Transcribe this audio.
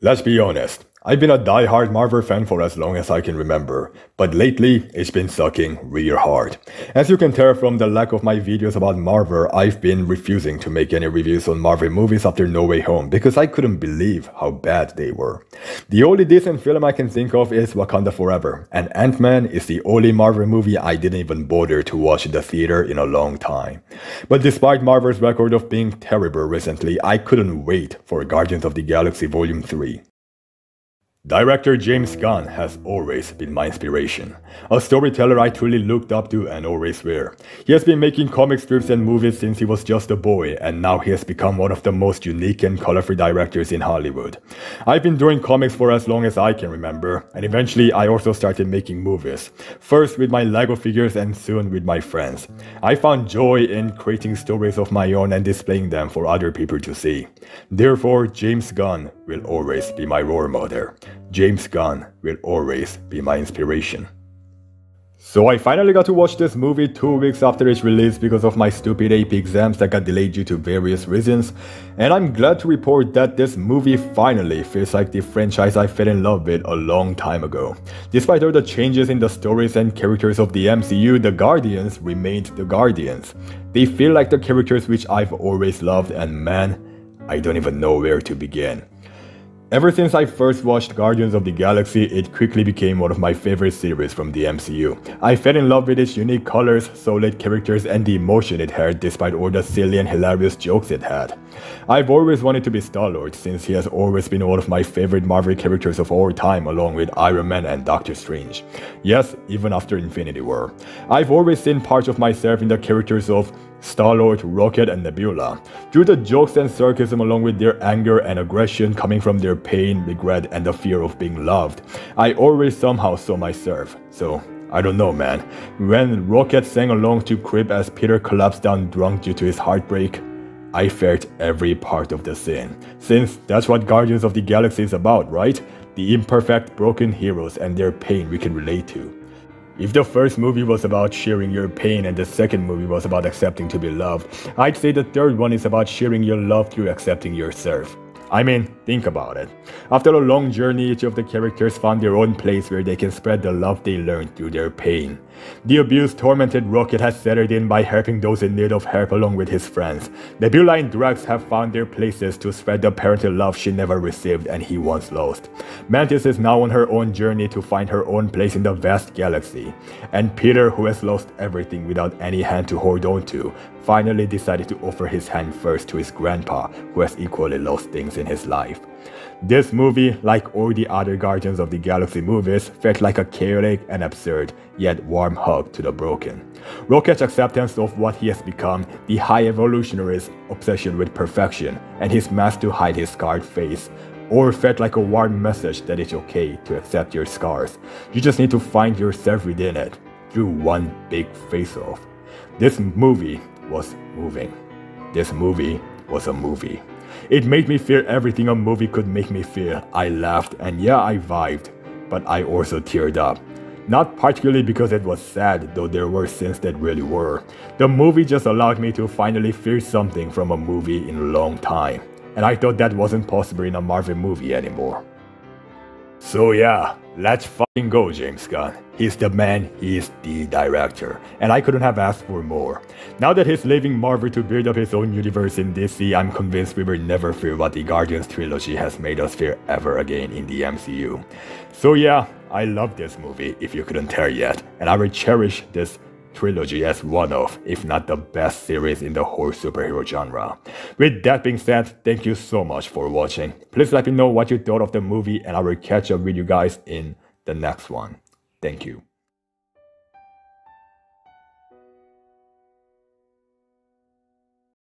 Let's be honest, I've been a die-hard Marvel fan for as long as I can remember, but lately it's been sucking real hard. As you can tell from the lack of my videos about Marvel, I've been refusing to make any reviews on Marvel movies after No Way Home because I couldn't believe how bad they were. The only decent film I can think of is Wakanda Forever, and Ant-Man is the only Marvel movie I didn't even bother to watch in the theater in a long time. But despite Marvel's record of being terrible recently, I couldn't wait for Guardians of the Galaxy Volume 3. Director James Gunn has always been my inspiration, a storyteller I truly looked up to and always will. He has been making comic strips and movies since he was just a boy, and now he has become one of the most unique and colorful directors in Hollywood. I've been doing comics for as long as I can remember, and eventually I also started making movies, first with my Lego figures and soon with my friends. I found joy in creating stories of my own and displaying them for other people to see. Therefore, James Gunn will always be my role model. James Gunn will always be my inspiration. So I finally got to watch this movie 2 weeks after its release because of my stupid AP exams that got delayed due to various reasons, and I'm glad to report that this movie finally feels like the franchise I fell in love with a long time ago. Despite all the changes in the stories and characters of the MCU, the Guardians remained the Guardians. They feel like the characters which I've always loved, and man, I don't even know where to begin. Ever since I first watched Guardians of the Galaxy, it quickly became one of my favorite series from the MCU. I fell in love with its unique colors, solid characters, and the emotion it had despite all the silly and hilarious jokes it had. I've always wanted to be Star-Lord since he has always been one of my favorite Marvel characters of all time along with Iron Man and Doctor Strange. Yes, even after Infinity War. I've always seen parts of myself in the characters of Star-Lord, Rocket, and Nebula. Through the jokes and sarcasm along with their anger and aggression coming from their pain, regret, and the fear of being loved, I always somehow saw myself. So, I don't know, man. When Rocket sang along to Crib as Peter collapsed down drunk due to his heartbreak, I felt every part of the scene. Since that's what Guardians of the Galaxy is about, right? The imperfect, broken heroes and their pain we can relate to. If the first movie was about sharing your pain and the second movie was about accepting to be loved, I'd say the third one is about sharing your love through accepting yourself. I mean, think about it. After a long journey, each of the characters found their own place where they can spread the love they learned through their pain. The abused, tormented Rocket has settled in by helping those in need of help along with his friends. Nebula and Drax have found their places to spread the parental love she never received and he once lost. Mantis is now on her own journey to find her own place in the vast galaxy. And Peter, who has lost everything without any hand to hold on to, finally decided to offer his hand first to his grandpa, who has equally lost things in his life. This movie, like all the other Guardians of the Galaxy movies, felt like a chaotic and absurd, yet warm hug to the broken. Rocket's acceptance of what he has become, the High Evolutionary's obsession with perfection, and his mask to hide his scarred face, all felt like a warm message that it's okay to accept your scars. You just need to find yourself within it, through one big face-off. This movie was moving. This movie was a movie. It made me feel everything a movie could make me feel. I laughed and yeah, I vibed, but I also teared up. Not particularly because it was sad, though there were scenes that really were. The movie just allowed me to finally feel something from a movie in a long time. And I thought that wasn't possible in a Marvel movie anymore. So yeah, let's fucking go, James Gunn. He's the man, he's the director, and I couldn't have asked for more. Now that he's leaving Marvel to build up his own universe in DC, I'm convinced we will never feel what the Guardians trilogy has made us feel ever again in the MCU. So yeah, I love this movie, if you couldn't tell yet, and I will cherish this trilogy as one of, if not the best series in the whole superhero genre. With that being said, thank you so much for watching. Please let me know what you thought of the movie and I will catch up with you guys in the next one. Thank you.